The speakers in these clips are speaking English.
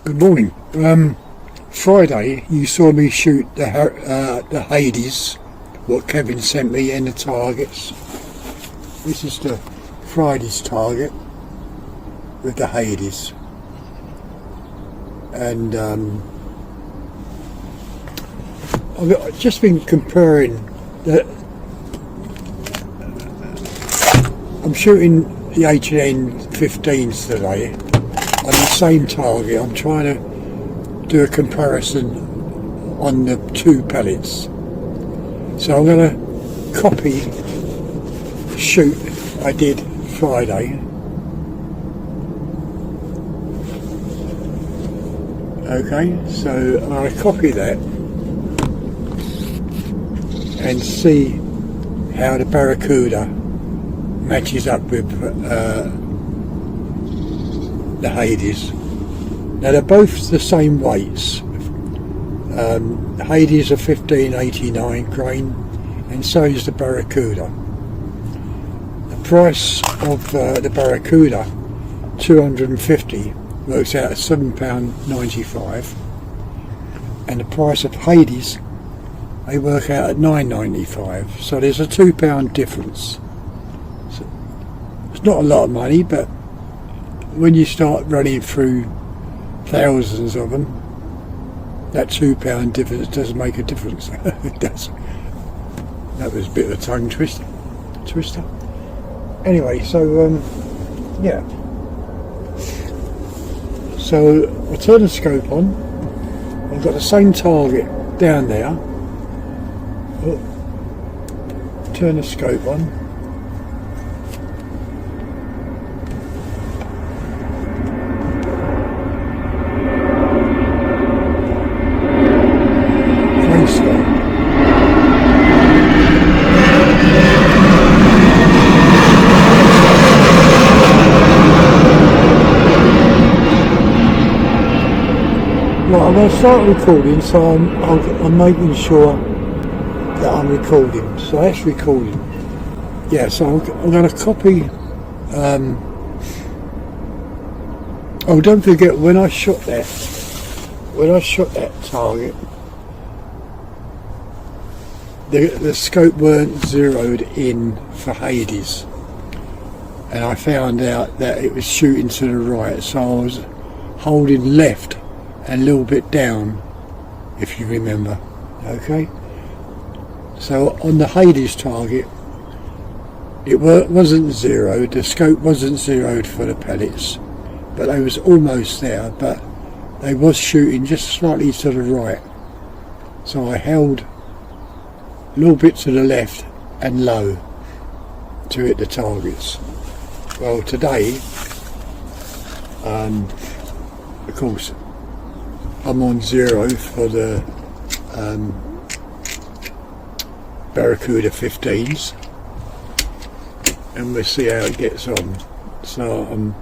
Good morning. Friday you saw me shoot the Hades, what Kevin sent me, and the targets. This is the Friday's target with the Hades, and I've just been comparing I'm shooting the H&N 15's today on the same target. I'm trying to do a comparison on the two pellets. So I'm going to copy the shoot I did Friday. Okay, so I'm going to copy that and see how the Baracuda matches up with the Hades. Now they're both the same weights. The Hades are 1589 grain, and so is the Baracuda. The price of the Baracuda, 250, works out at £7.95, and the price of Hades, they work out at £9.95. So there's a £2 difference. So it's not a lot of money, but when you start running through thousands of them, that £2 difference does make a difference. It does. That was a bit of a tongue twister. Anyway, so yeah. So I turn the scope on. I've got the same target down there. Turn the scope on. Right, I'm going to start recording, so I'm making sure that I'm recording. So that's recording. Yeah, so I'm going to copy. Oh, don't forget, when I shot that target, the scope weren't zeroed in for Hades, and I found out that it was shooting to the right, so I was holding left and a little bit down, if you remember. Okay, so on the Hades target, it wasn't zeroed, the scope wasn't zeroed for the pellets, but they was almost there, but they was shooting just slightly to the right, so I held a little bit to the left and low to hit the targets. Well, today, of course, I'm on zero for the Baracuda 15's, and we'll see how it gets on. So I'm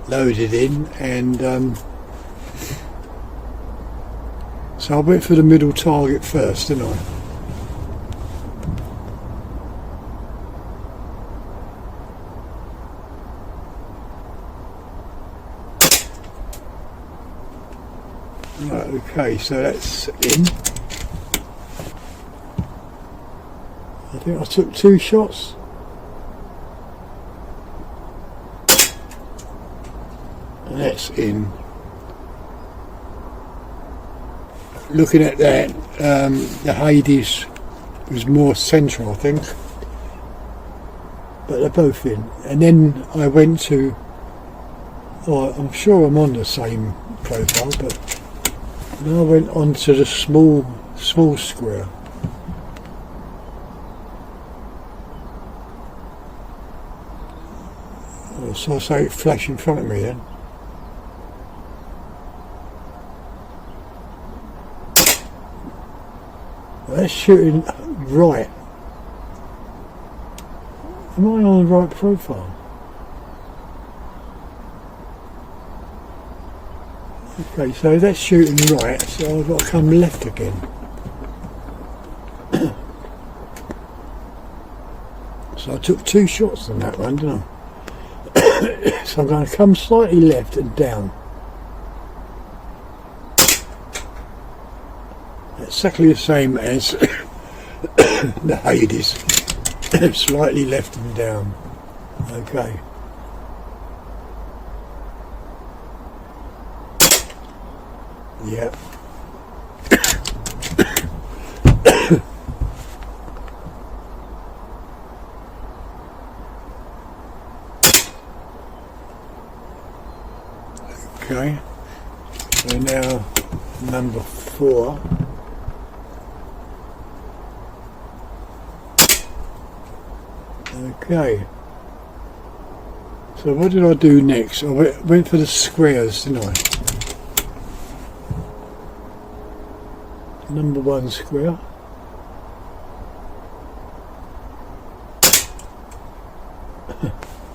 loaded in, and so I went for the middle target first, didn't I? Right, okay, so that's in. I think I took 2 shots. And that's in. Looking at that, the Hades was more central, I think. But they're both in. And then I went to, oh, I'm sure I'm on the same profile, but then I went on to the small square. Oh, so I saw it flash in front of me then. That's shooting right. Am I on the right profile? Okay, so that's shooting right, so I've got to come left again. So I took 2 shots on that one, didn't I? So I'm going to come slightly left and down. exactly the same as the Hades, slightly left and down. Okay. Yeah. Okay. So now number 4. Okay. So what did I do next? I went for the squares, didn't I? Number 1 square.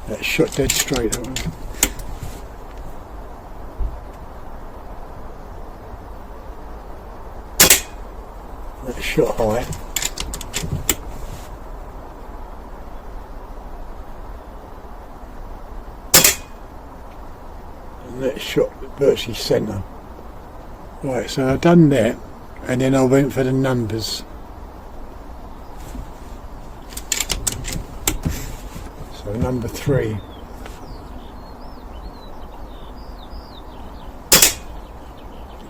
That shot dead straight, that one. That shot high. And that shot virtually centre. Right, so I've done that, and then I went for the numbers. So number 3.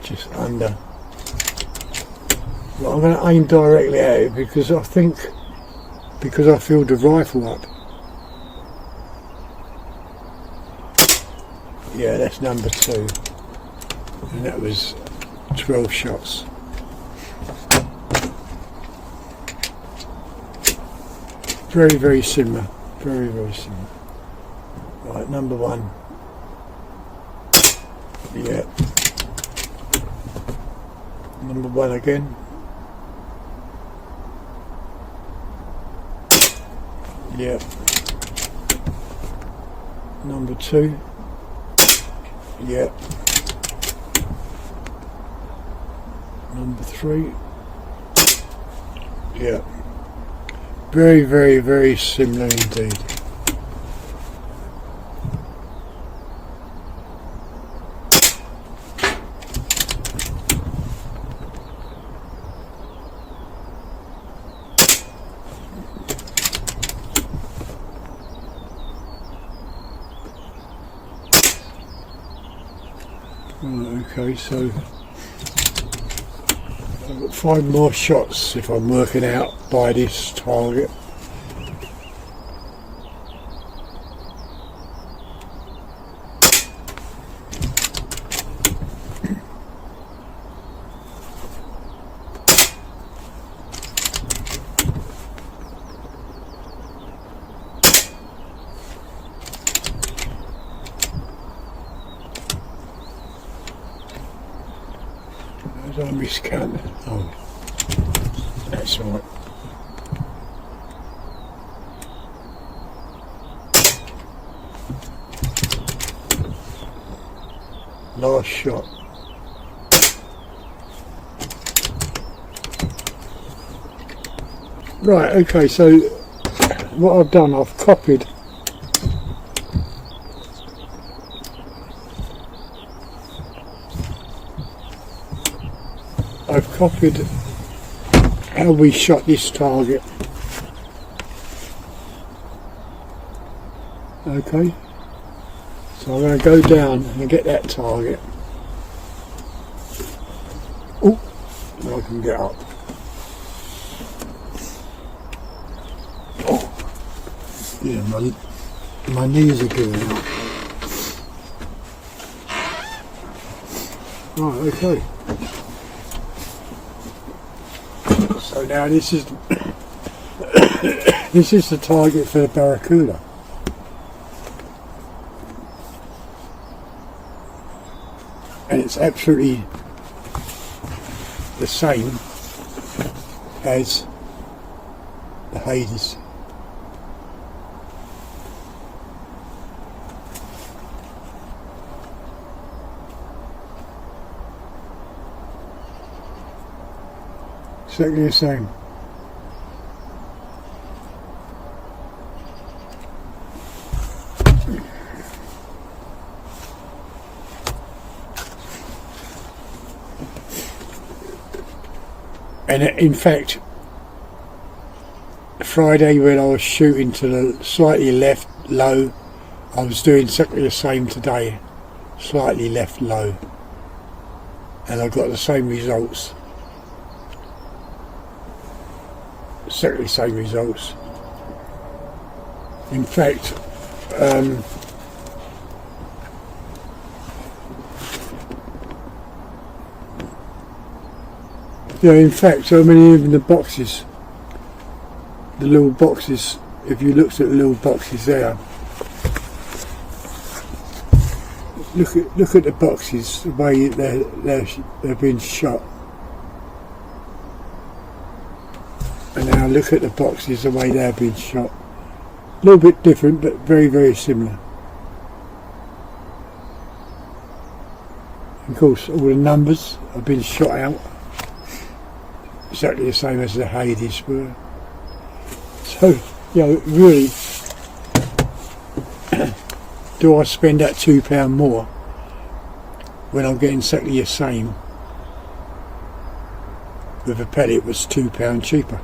Just under. But I'm going to aim directly at it because I filled the rifle up. Yeah, that's number 2. And that was 12 shots. Very, very similar. Very, very similar. Right, number 1. Yeah. Number 1 again. Yeah. Number 2. Yeah. Number 3. Yeah. Very, very, very similar indeed. Okay, so I've got 5 more shots if I'm working out by this target. Don't miscount it. Oh, that's all right. Last shot. Right, okay, so what I've done, I've copied how we shot this target. Okay, so I'm going to go down and get that target. Oh, I can get up. Oh, yeah, my knees are giving out. Right, okay. So now this is this is the target for the Baracuda. And it's absolutely the same as the Hades. Exactly the same. And in fact, Friday when I was shooting to the slightly left low, I was doing exactly the same today, slightly left low, and I got the same results, exactly the same results. In fact, I mean, even the boxes, the little boxes, if you looked at the little boxes there, look at the boxes, the way they've been shot, and now look at the boxes, the way they've been shot. A little bit different, but very, very similar. Of course, all the numbers have been shot out exactly the same as the Hades were. So, really, do I spend that £2 more when I'm getting exactly the same with a pellet was £2 cheaper?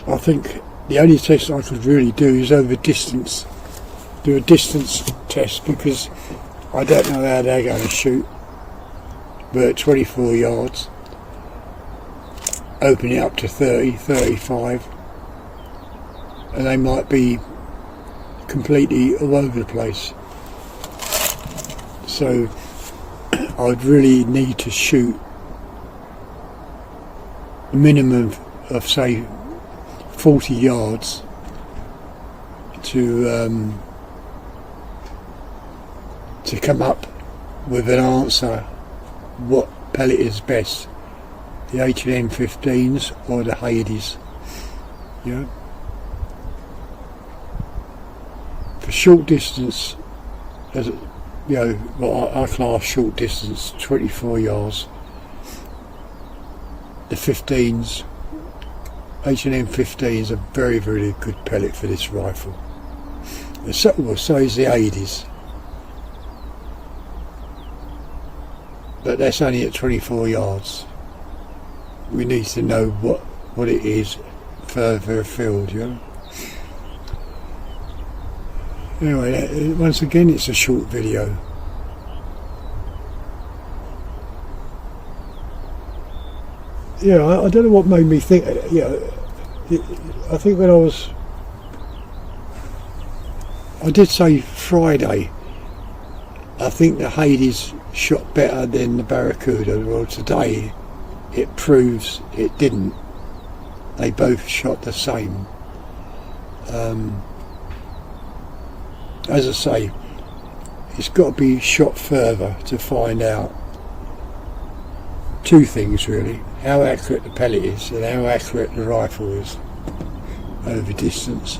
I think the only test I could really do is over distance, do a distance test, because I don't know how they're going to shoot. But at 24 yards, open it up to 30, 35, and they might be completely all over the place. So I'd really need to shoot a minimum of, say, 40 yards to come up with an answer what pellet is best, the H&M 15's or the Hades. For short distance, as what I class short distance, 24 yards, the 15's, H&M 15's are very, very good pellet for this rifle. So is the Hades, but that's only at 24 yards. We need to know what it is further afield, Anyway, once again, it's a short video. I don't know what made me think. I think when I did say Friday, I think the Hades shot better than the Baracuda. Well, today it proves it didn't. They both shot the same. As I say, it's got to be shot further to find out two things really: how accurate the pellet is and how accurate the rifle is over distance.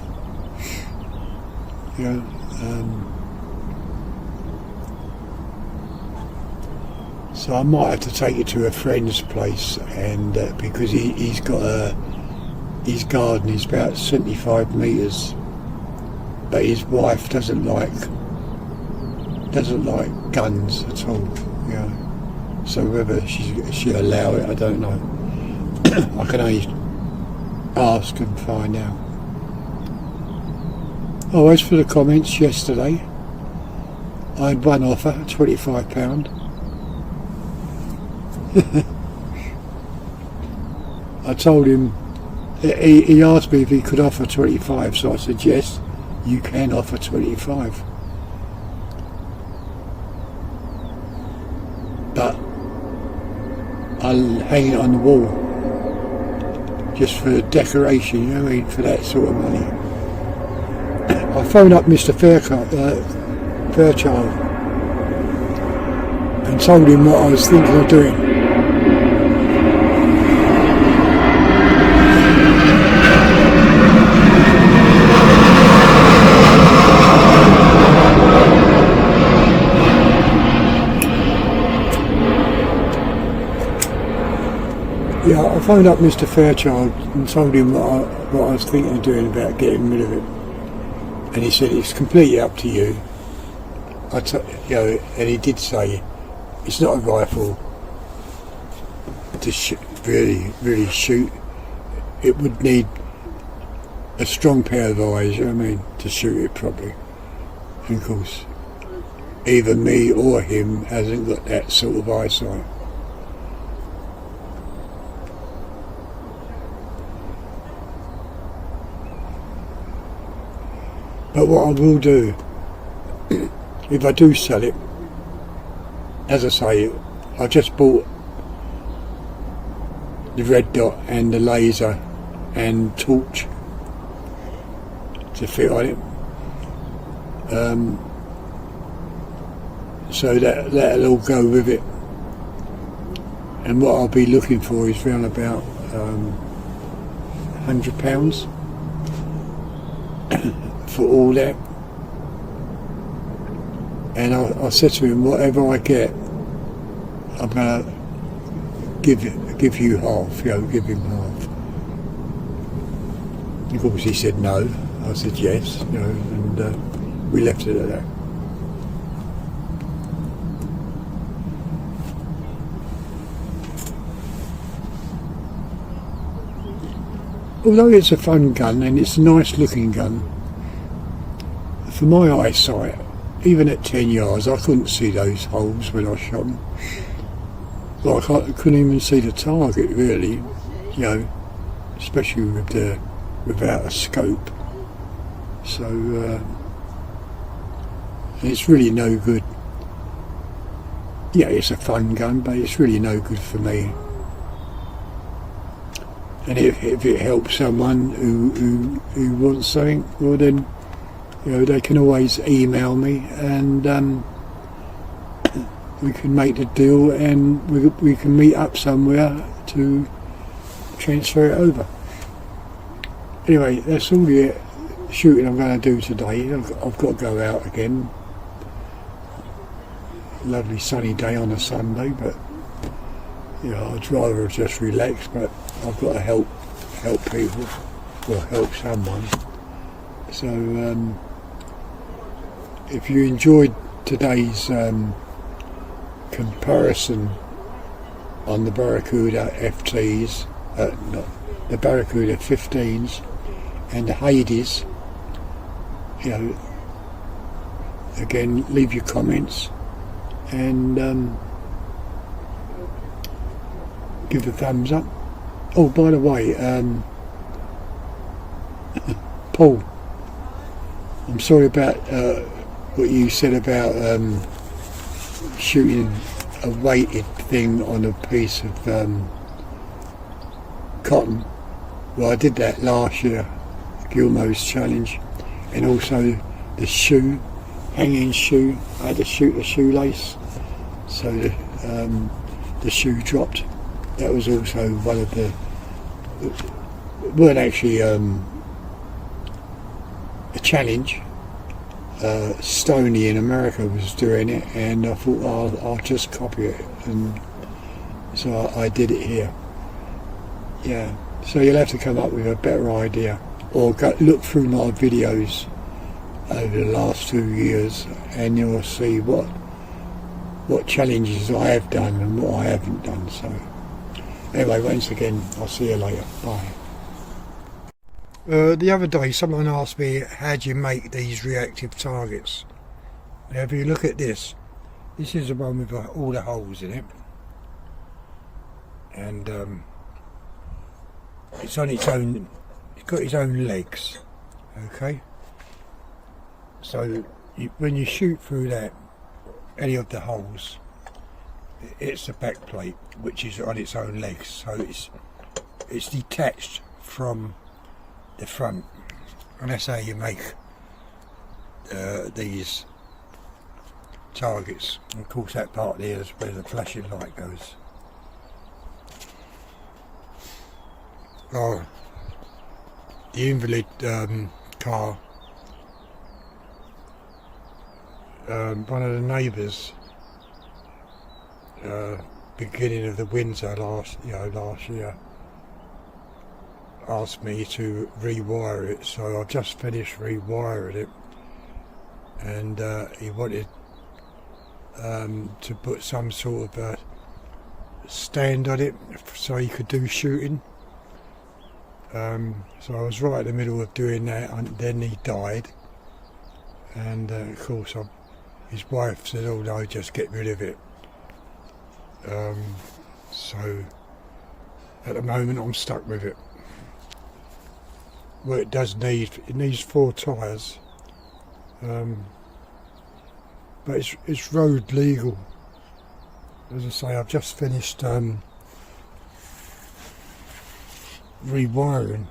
So I might have to take it to a friend's place, and because he's got his garden is about 75 metres, but his wife doesn't like guns at all. So whether she'll allow it, I don't know. I can only ask and find out. Oh, as for the comments yesterday, I had one offer, £25. I told him, he asked me if he could offer 25, so I said yes, you can offer 25. But I'll hang it on the wall just for decoration, you know what I mean, for that sort of money. I phoned up Mr. Fairchild and told him what I was thinking of doing. I phoned up Mr. Fairchild and told him what I was thinking of doing about getting rid of it, and he said it's completely up to you. you know, and he did say it's not a rifle to really shoot. It would need a strong pair of eyes, you know what I mean, to shoot it properly. And of course, either me or him hasn't got that sort of eyesight. But what I will do, if I do sell it, as I say, I just bought the red dot and the laser and torch to fit on it. So that'll all go with it. And what I'll be looking for is around about £100 for all that. And I said to him, whatever I get, I'm gonna give you half, you know, give him half. Of course he said no. I said yes, you know, and we left it at that. Although it's a fun gun and it's a nice looking gun, for my eyesight, even at 10 yards, I couldn't see those holes when I shot them. Like I couldn't even see the target really, you know, especially without a scope. So it's really no good. Yeah, it's a fun gun, but it's really no good for me. And if it helps someone who wants something, well then, you know, they can always email me and we can make the deal and we can meet up somewhere to transfer it over. Anyway, that's all the shooting I'm going to do today. I've got to go out again. Lovely sunny day on a Sunday, but you know, I'd rather just relax, but I've got to help people, or help someone. So if you enjoyed today's comparison on the Baracuda FTs, the Baracuda 15's and the Hades, you know, again, leave your comments and give a thumbs up. Oh, by the way, Paul, I'm sorry about what you said about shooting a weighted thing on a piece of cotton. Well, I did that last year, Gilmore's challenge, and also the shoe, hanging shoe. I had to shoot the shoelace, so the shoe dropped. That was also one of the, it weren't actually a challenge. Stoney in America was doing it, and I thought I'll just copy it, and so I did it here. Yeah, so you'll have to come up with a better idea, or look through my videos over the last 2 years, and you'll see what challenges I have done and what I haven't done. So anyway, once again, I'll see you later. Bye. The other day someone asked me, how do you make these reactive targets? Now if you look at this is the one with all the holes in it, and it's on its own, it's got its own legs, okay? So when you shoot through that, any of the holes, it's the back plate which is on its own legs, so it's detached from the front, and that's how you make these targets. And of course that part there is where the flashing light goes. Oh, the invalid car, one of the neighbours, beginning of the winter last year, asked me to rewire it, so I've just finished rewiring it, and he wanted to put some sort of stand on it so he could do shooting. So I was right in the middle of doing that, and then he died. And of course, his wife said, "Oh no, just get rid of it." So at the moment, I'm stuck with it. Well, it needs 4 tyres, but it's road legal. As I say, I've just finished rewiring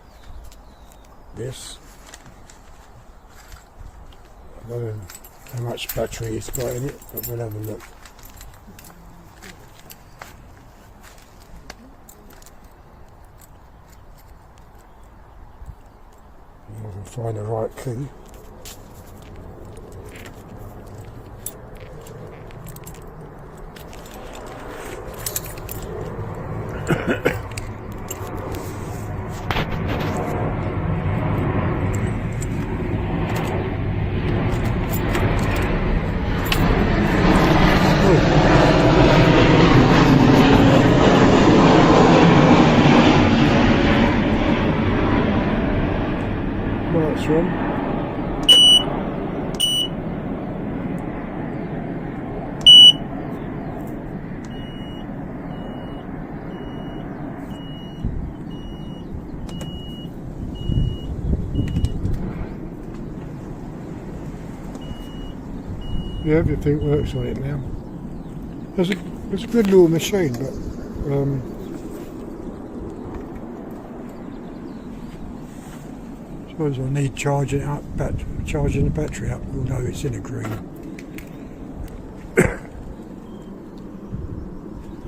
this. I don't know how much battery it's got in it, but we'll have a look. I can find the right key. That's wrong. Yeah, everything works on it now. It's a good little machine, but I suppose I need charging the battery up, although it's in a green.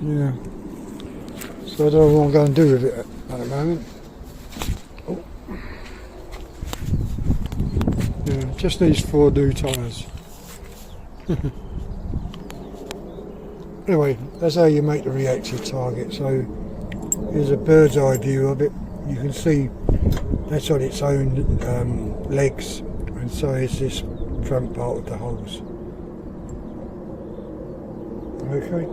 Yeah. So I don't know what I'm going to do with it at the moment. Oh. Yeah, just needs 4 new tyres. Anyway, that's how you make the reactive target. So here's a bird's eye view of it. You can see that's on its own legs, and so is this front part of the holes. Okay.